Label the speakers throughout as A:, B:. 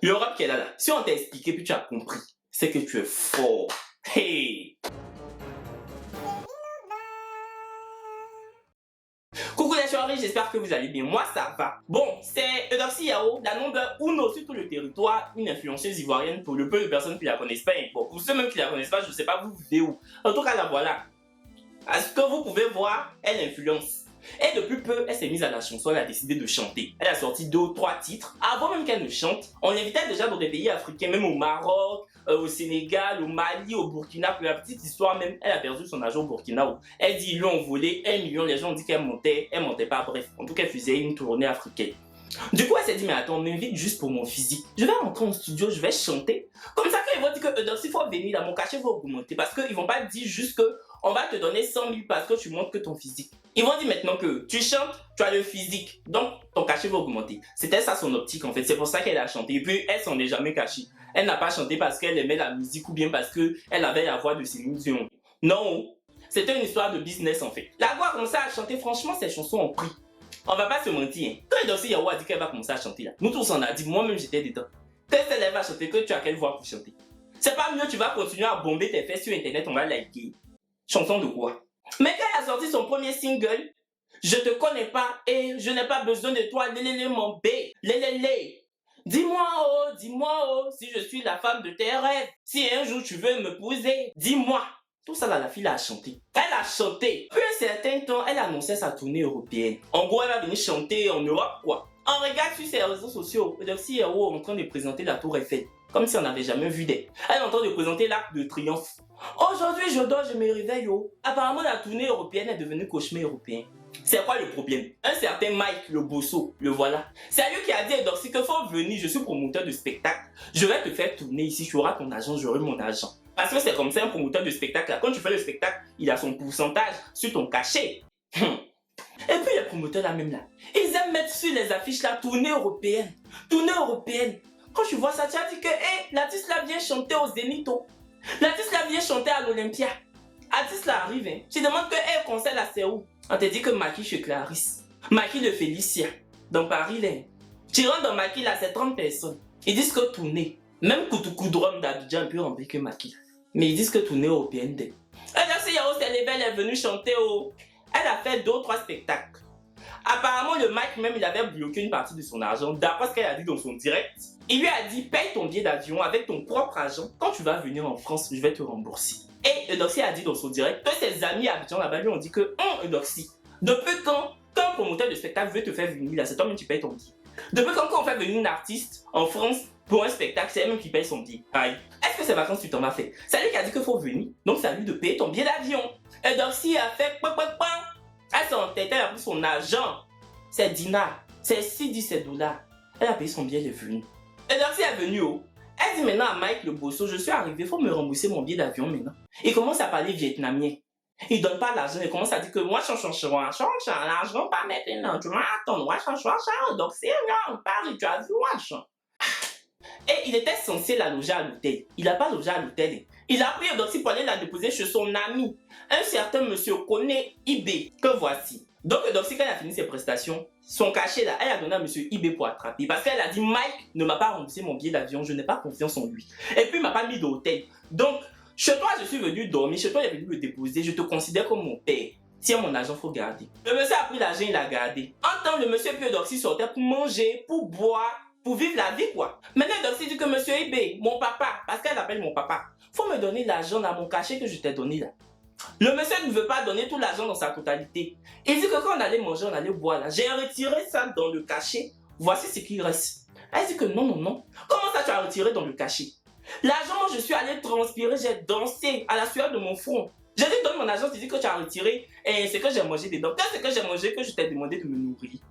A: L'Europe qu'elle a là, si on t'a expliqué puis tu as compris, c'est que tu es fort. Hey! Coucou les chéris, j'espère que vous allez bien. Moi ça va. Bon, c'est Eudoxie Yao, la number uno sur tout le territoire, une influenceuse ivoirienne pour le peu de personnes qui la connaissent pas. Bon, pour ceux même qui la connaissent pas, je sais pas vous vivez où. En tout cas la voilà. À ce que vous pouvez voir, elle influence. Et depuis peu, elle s'est mise à la chanson, elle a décidé de chanter. Elle a sorti 2 ou 3 titres. Avant même qu'elle ne chante, on l'invitait déjà dans des pays africains, même au Maroc, au Sénégal, au Mali, au Burkina. Pour la petite histoire même, elle a perdu son argent au Burkina. Elle dit ils lui ont volé 1 million, les gens ont dit qu'elle montait pas, bref. En tout cas, elle faisait une tournée africaine. Du coup, elle s'est dit, mais attends, on m'invite juste pour mon physique. Je vais rentrer au studio, je vais chanter. Comme ça, quand ils vont dire que Eudoxie, il faut venir là, mon cachet va augmenter. Parce qu'ils vont pas dire juste que on va te donner 100 000 parce que tu montres que ton physique. Ils vont dire maintenant que tu chantes, tu as le physique. Donc, ton cachet va augmenter. C'était ça son optique en fait. C'est pour ça qu'elle a chanté. Et puis, elle s'en est jamais cachée. Elle n'a pas chanté parce qu'elle aimait la musique ou bien parce qu'elle avait la voix de Céline Dion. Non, c'était une histoire de business en fait. La voix a commencé à chanter, franchement, ses chansons ont pris. On va pas se mentir. Quand Eudoxie Yao a dit qu'elle va commencer à chanter là, nous tous on a dit, moi-même j'étais dedans. Quand elle va chanter, que tu as quelle voix pour chanter? C'est pas mieux, tu vas continuer à bomber tes fesses sur internet, on va liker. Chanson de quoi? Mais quand elle a sorti son premier single, je te connais pas et je n'ai pas besoin de toi, lélélé mon B, lélélé. Dis-moi oh, si je suis la femme de tes rêves, si un jour tu veux me poser, dis-moi. Tout ça là, la fille a chanté. Elle a chanté. Puis un certain temps, elle annonçait sa tournée européenne. En gros, elle va venir chanter en Europe, quoi. On regarde sur ses réseaux sociaux, Eudoxie Yao en train de présenter la Tour Eiffel. Comme si on n'avait jamais vu d'elle. Elle est en train de présenter l'Arc de Triomphe. Aujourd'hui, je dors, je me réveille, oh. Apparemment, la tournée européenne est devenue cauchemar européen. C'est quoi le problème? Un certain Mike, le bosso, le voilà. C'est lui qui a dit à Eudoxie qu'il faut venir, je suis promoteur de spectacle. Je vais te faire tourner ici, tu auras ton argent, j'aurai mon argent. Parce que c'est comme ça un promoteur de spectacle. Là. Quand tu fais le spectacle, il a son pourcentage sur ton cachet. Et puis les promoteurs là même là, ils aiment mettre sur les affiches la tournée européenne. Tournée européenne. Quand tu vois ça, tu as dit que hey, l'artiste là vient chanter au Zénith. L'artiste là vient chanter à l'Olympia. L'artiste là arrive. Hein. Tu demandes que hey, concert là c'est où? On te dit que Maki chez Clarisse. Maki de Félicia. Dans Paris là. Tu rentres dans Maki là, c'est 30 personnes. Ils disent que tournée. Même Koutoukoudoum d'Abidjan est plus rempli que Maki. Mais ils disent que tournée européenne d'elle. Eudoxie Yao s'est levée, elle est venue chanter au... Elle a fait 2 ou 3 spectacles. Apparemment, le Mike même, il avait bloqué une partie de son argent. D'après ce qu'elle a dit dans son direct, il lui a dit, paye ton billet d'avion avec ton propre argent. Quand tu vas venir en France, je vais te rembourser. Et Eudoxie a dit dans son direct que ses amis habitants là-bas lui ont dit que, Eudoxie, depuis quand un promoteur de spectacle veut te faire venir là, c'est toi-même qui paye ton billet. Depuis quand on fait venir une artiste en France pour un spectacle, c'est elle-même qui paye son billet. Aïe. Est-ce que ces vacances tu t'en as fait? C'est lui qui a dit qu'il faut venir, donc c'est à lui de payer ton billet d'avion. Eudoxie a fait elle s'est entêtée, elle a pris son argent. C'est dinars, c'est 6-17 $. Elle a payé son billet, elle est venue. Eudoxie est venue, oh. Elle dit maintenant à Mike le bosso, je suis arrivé, il faut me rembourser mon billet d'avion maintenant. Il commence à parler vietnamien. Il donne pas l'argent, il commence à dire que moi, l'argent pas maintenant, tu vas attendre, Eudoxie, non, Paris, tu as vu, Et il était censé la loger à l'hôtel. Il n'a pas logé à l'hôtel. Il a pris Eudoxie pour aller la déposer chez son ami. Un certain monsieur connaît IB, que voici. Donc Eudoxie, quand elle a fini ses prestations, son cachet là, elle a donné à monsieur IB pour attraper. Parce qu'elle a dit, Mike ne m'a pas remboursé mon billet d'avion, je n'ai pas confiance en lui. Et puis il m'a pas mis d'hôtel. Donc, chez toi, je suis venu dormir, chez toi, il est venu me déposer, je te considère comme mon père. Tiens mon argent, faut garder. Le monsieur a pris l'argent, il l'a gardé. En temps, le monsieur puis Eudoxie sortait pour manger, pour boire, pour vivre la vie quoi. Maintenant Eudoxie dit que monsieur Ibé, mon papa, parce qu'elle appelle mon papa, faut me donner l'argent dans mon cachet que je t'ai donné là. Le monsieur ne veut pas donner tout l'argent dans sa totalité. Il dit que quand on allait manger, on allait boire là. J'ai retiré ça dans le cachet. Voici ce qui reste. Elle dit que non. Comment ça tu as retiré dans le cachet? L'argent, moi je suis allé transpirer, j'ai dansé à la sueur de mon front. J'ai dit donne mon argent, tu dis que tu as retiré et c'est que j'ai mangé dedans. Quand c'est que j'ai mangé que je t'ai demandé de me nourrir.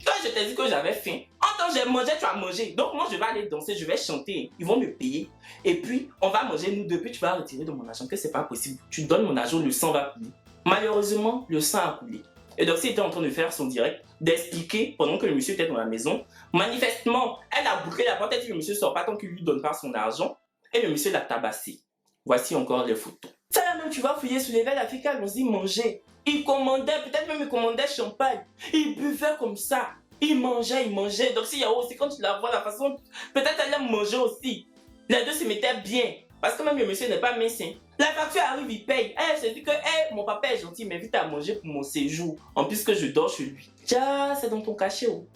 A: Quand je t'ai dit que j'avais faim, en temps j'ai mangé, tu as mangé. Donc moi je vais aller danser, je vais chanter. Ils vont me payer. Et puis on va manger nous deux, puis tu vas retirer de mon argent que c'est pas possible. Tu donnes mon argent, le sang va couler. Malheureusement, le sang a coulé. Eudoxie était en train de faire son direct, d'expliquer pendant que le monsieur était dans la maison. Manifestement, elle a bouclé la porte, elle dit que le monsieur sort pas tant qu'il lui donne pas son argent. Et le monsieur l'a tabassé. Voici encore les photos. Ça là même tu vas fouiller sur les verres africains, allons-y manger. Il commandait, peut-être même il commandait champagne. Il buvait comme ça. Il mangeait. Donc si Yao aussi, quand tu la vois, la façon, peut-être elle aime manger aussi. Les deux se mettaient bien. Parce que même le monsieur n'est pas médecin. La facture arrive, il paye. Elle se dit que mon papa est gentil, il m'invite à manger pour mon séjour. En plus que je dors chez lui. Tiens, c'est dans ton cachet. Oh.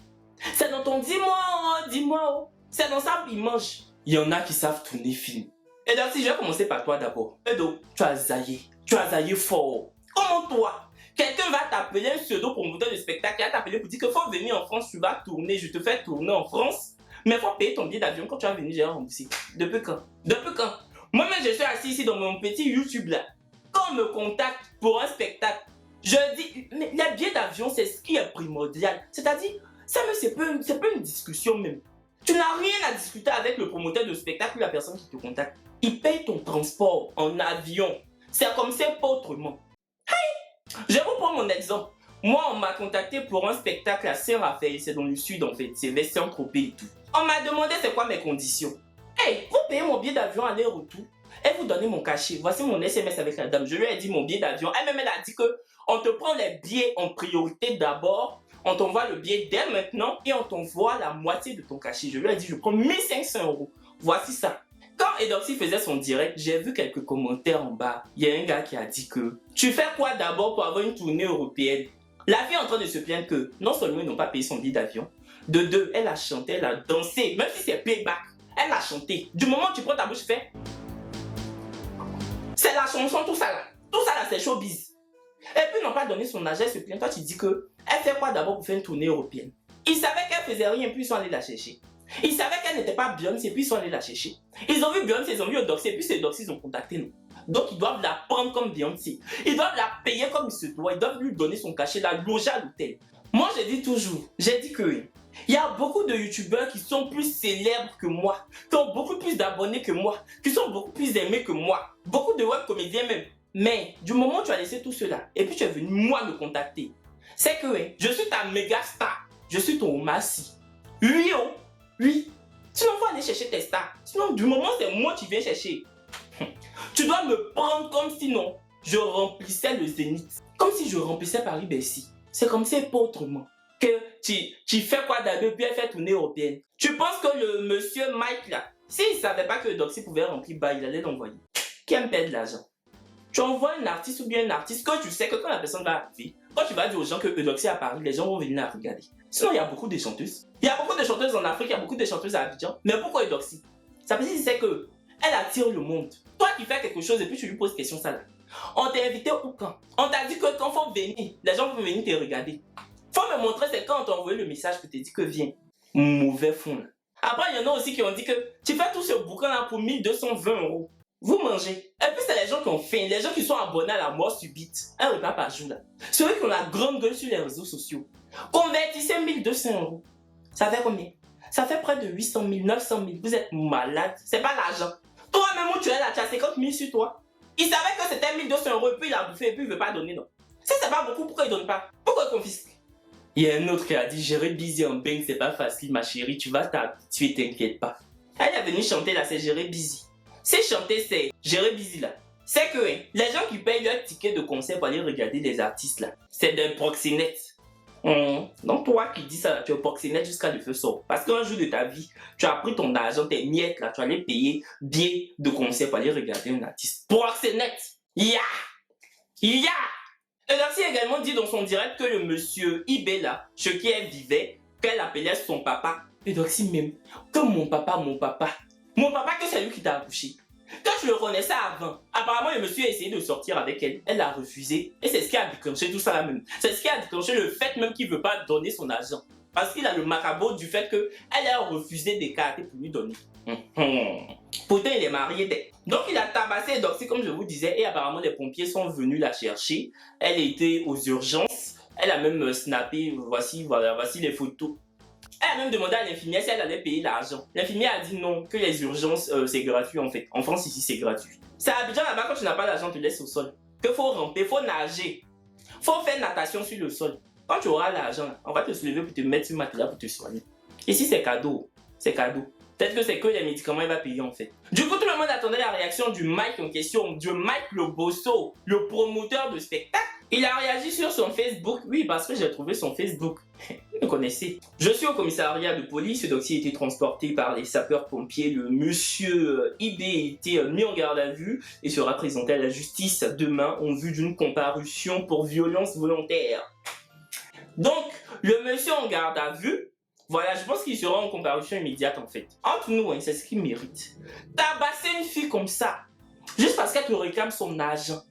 A: C'est dans ton dis-moi. Oh. C'est dans ça qu'il mange. Il y en a qui savent tourner film. Et donc, si je vais commencer par toi d'abord. Edo, tu as zaillé fort. Comment toi, quelqu'un va t'appeler un pseudo-promoteur de spectacle, il va t'appeler pour dire qu'il faut venir en France, tu vas tourner, je te fais tourner en France. Mais il faut payer ton billet d'avion quand tu vas venir, j'ai remboursé. Depuis quand? Moi-même, je suis assis ici dans mon petit YouTube là. Quand on me contacte pour un spectacle, je dis, mais les billets d'avion, c'est ce qui est primordial. C'est-à-dire, ça même, c'est pas une discussion même. Tu n'as rien à discuter avec le promoteur de spectacle ou la personne qui te contacte. Il paye ton transport en avion. C'est comme ça, pas autrement. Hey! Je vous prends mon exemple. Moi, on m'a contacté pour un spectacle à Saint-Raphaël. C'est dans le sud en fait. C'est vers Saint-Tropez et tout. On m'a demandé c'est quoi mes conditions. Hey, vous payez mon billet d'avion aller-retour et vous donnez mon cachet. Voici mon SMS avec la dame. Je lui ai dit mon billet d'avion. Elle-même, elle a dit que on te prend les billets en priorité d'abord. On t'envoie le billet dès maintenant et on t'envoie la moitié de ton cachet. Je lui ai dit, je prends 1500 €. Voici ça. Quand Edoxy faisait son direct, j'ai vu quelques commentaires en bas. Il y a un gars qui a dit que tu fais quoi d'abord pour avoir une tournée européenne? La fille est en train de se plaindre que non seulement ils n'ont pas payé son billet d'avion, de deux, elle a chanté, elle a dansé, même si c'est playback, elle a chanté. Du moment où tu prends ta bouche, tu fais. C'est la chanson, tout ça là. Tout ça là, c'est showbiz. Et puis ils n'ont pas donné son argent, elle se plaint. Toi, tu dis que elle fait quoi d'abord pour faire une tournée européenne? Ils savaient qu'elle faisait rien, puis ils sont allés la chercher. Ils savaient qu'elle n'était pas Beyoncé, puis ils sont allés la chercher. Ils ont vu Beyoncé, ils ont vu Edoxy, et puis c'est Edoxy, ils ont contacté nous. Donc ils doivent la prendre comme Beyoncé. Ils doivent la payer comme il se doit. Ils doivent lui donner son cachet, la loger à l'hôtel. Moi, j'ai dit que il y a beaucoup de youtubeurs qui sont plus célèbres que moi, qui ont beaucoup plus d'abonnés que moi, qui sont beaucoup plus aimés que moi. Beaucoup de web comédiens même. Mais du moment où tu as laissé tout cela et puis tu es venu moi me contacter, c'est que je suis ta méga star, je suis ton Massi. Oui, oh, oui. Sinon, il faut aller chercher tes stars. Sinon, du moment où c'est moi qui viens chercher, tu dois me prendre comme sinon je remplissais le Zénith. Comme si je remplissais Paris-Bercy. C'est comme ça, pas autrement. Que tu fais quoi d'abord puis elle fait tournée européenne. Tu penses que le monsieur Mike là, s'il ne savait pas que Doxy pouvait remplir, bah il allait l'envoyer. Qui aime perdre l'argent? Tu envoies un artiste ou bien un artiste que tu sais que quand la personne va arriver, quand tu vas dire aux gens que Eudoxie a Paris, les gens vont venir la regarder. Sinon, il y a beaucoup de chanteuses. Il y a beaucoup de chanteuses en Afrique, il y a beaucoup de chanteuses à Abidjan. Mais pourquoi Eudoxie? Ça veut dire c'est que elle attire le monde. Toi qui fais quelque chose et puis tu lui poses question ça là. On t'a invité au camp. On t'a dit que quand il faut venir, les gens vont venir te regarder. Faut me montrer, c'est quand on t'a envoyé le message que tu dit que viens. Mauvais fond là. Après, il y en a aussi qui ont dit que tu fais tout ce bouquin là pour 1220 €. Vous mangez. Et puis c'est les gens qui ont faim, les gens qui sont abonnés à la mort subite. Un repas par jour là. Ceux qui ont la grande gueule sur les réseaux sociaux. Convertissez 1200 €. Ça fait combien? Ça fait près de 800 000, 900 000. Vous êtes malade. C'est pas l'argent. Toi-même où tu es là, tu as 50 000 sur toi. Il savait que c'était 1200 € et puis il a bouffé et puis il veut pas donner non. Si c'est pas beaucoup, pourquoi il donne pas? Pourquoi il confisque? Il y a un autre qui a dit gérer busy en bank c'est pas facile ma chérie, tu vas t'habituer, t'inquiète pas. Elle est venue chanter là, c'est gérer busy. C'est chanter, c'est gérer busy là. C'est que les gens qui payent leur ticket de concert pour aller regarder les artistes là, c'est des proxénètes. Donc toi qui dis ça, tu es proxénète jusqu'à le feu sort. Parce qu'un jour de ta vie, tu as pris ton argent, tes miettes là, tu allais payer billets de concert pour aller regarder un artiste. Proxénète. Ya. Et Doxy a également dit dans son direct que le monsieur Ibé là, ce qui est vivait, qu'elle appelait son papa. Et Doxy même, que mon papa que c'est lui qui t'a accouché. Quand je le connaissais avant, apparemment le monsieur a essayé de sortir avec elle. Elle a refusé. Et c'est ce qui a déclenché tout ça là même. C'est ce qui a déclenché le fait même qu'il ne veut pas donner son argent. Parce qu'il a le macabre du fait qu'elle a refusé d'écarter pour lui donner. Pourtant il est marié. Donc il a tabassé Doxy comme je vous disais. Et apparemment les pompiers sont venus la chercher. Elle était aux urgences. Elle a même snappé. Voici les photos. Elle a même demandé à l'infirmière si elle allait payer l'argent. L'infirmière a dit non, que les urgences c'est gratuit en fait. En France ici c'est gratuit. C'est à Abidjan là-bas quand tu n'as pas d'argent, tu laisses au sol. Que faut ramper, faut nager. Faut faire natation sur le sol. Quand tu auras l'argent, on va te soulever pour te mettre sur le matelas pour te soigner. Ici c'est cadeau. C'est cadeau. Peut-être que c'est que les médicaments il va payer en fait. Du coup tout le monde attendait la réaction du Mike en question. Du Mike le bosso, le promoteur de spectacle. Il a réagi sur son Facebook. Oui parce que j'ai trouvé son Facebook. me connaissez. Je suis au commissariat de police, Eudoxie a été transporté par les sapeurs-pompiers. Le monsieur IB a été mis en garde à vue et sera présenté à la justice demain en vue d'une comparution pour violence volontaire. Donc, le monsieur en garde à vue, voilà, je pense qu'il sera en comparution immédiate en fait. Entre nous, hein, c'est ce qu'il mérite. Tabasser une fille comme ça, juste parce qu'elle te réclame son argent.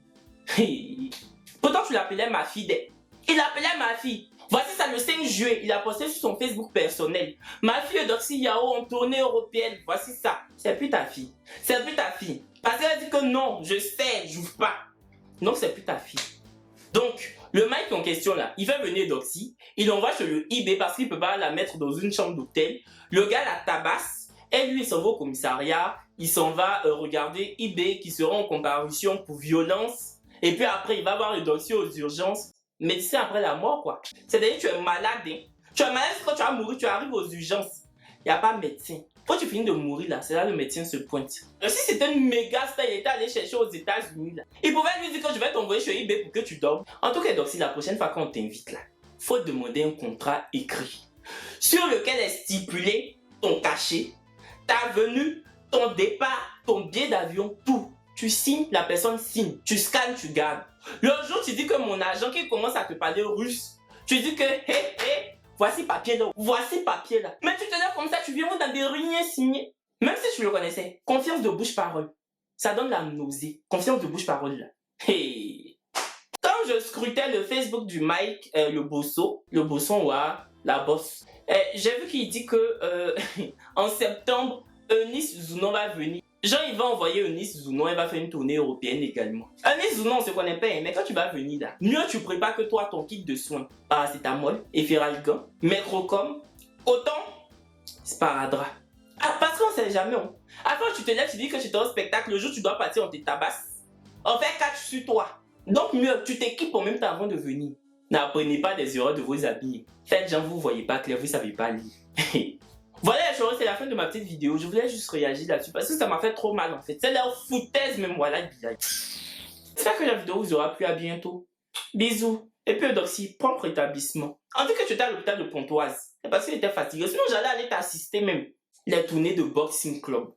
A: Pourtant, tu l'appelais ma fille. Il l'appelait ma fille. Voici ça le 5 juillet, il a posté sur son Facebook personnel. Ma fille Eudoxie Yao en tournée européenne. Voici ça. C'est plus ta fille. C'est plus ta fille. Parce qu'elle a dit que non, je sais, j'ouvre pas. Non, c'est plus ta fille. Donc, le mec en question là, il fait venir Eudoxie, il l'envoie chez le IB parce qu'il peut pas la mettre dans une chambre d'hôtel. Le gars la tabasse, et lui il s'en va au commissariat, il s'en va regarder IB qui sera en comparution pour violence. Et puis après, il va voir Eudoxie aux urgences. Médecin après la mort quoi. C'est-à-dire tu es malade. Hein. Tu es malade quand tu vas mourir, tu arrives aux urgences. Il n'y a pas de médecin. Quand tu finis de mourir là, c'est là le médecin se pointe. Si c'était une méga star, il était allé chercher aux États-Unis là. Il pouvait lui dire que je vais t'envoyer chez eBay pour que tu dormes. En tout cas, donc si la prochaine fois qu'on t'invite là, faut demander un contrat écrit sur lequel est stipulé ton cachet, ta venue, ton départ, ton billet d'avion, tout. Tu signes, la personne signe. Tu scannes, tu gardes. L'autre jour, tu dis que mon agent qui commence à te parler russe, tu dis que voici papier là, voici papier là. Mais tu te lèves comme ça, tu viens dans des rien signer. Même si tu le connaissais, confiance de bouche-parole. Ça donne la nausée. Confiance de bouche-parole là. Quand je scrutais le Facebook du Mike, le bosson ouah, la bosse, j'ai vu qu'il dit que en septembre, Eunice Zounon va venir. Genre, il va envoyer Eunice Zounon, elle va faire une tournée européenne également. Eunice Zounon, on se connaît pas, mais quand tu vas venir là, mieux tu prépares que toi ton kit de soins. Paracétamol, Efferalgan, Mecrocom, autant sparadrap. Ah, parce qu'on sait jamais. Hein. Après, tu te lèves, tu dis que tu es au spectacle, le jour où tu dois partir, on te tabasse. On fait catch sur toi. Donc, mieux, tu t'équipes en même temps avant de venir. N'apprenez pas des erreurs de vos habits. Faites genre, vous voyez pas clair, vous savez pas lire. Voilà les choses, c'est la fin de ma petite vidéo. Je voulais juste réagir là-dessus parce que ça m'a fait trop mal en fait. C'est leur foutaise même, voilà. J'espère que la vidéo vous aura plu. À bientôt. Bisous. Et puis Eudoxie, propre rétablissement. On dit que tu étais à l'hôpital de Pontoise. C'est parce qu'il était fatigué. Sinon j'allais aller t'assister même. Il a tourné de Boxing Club.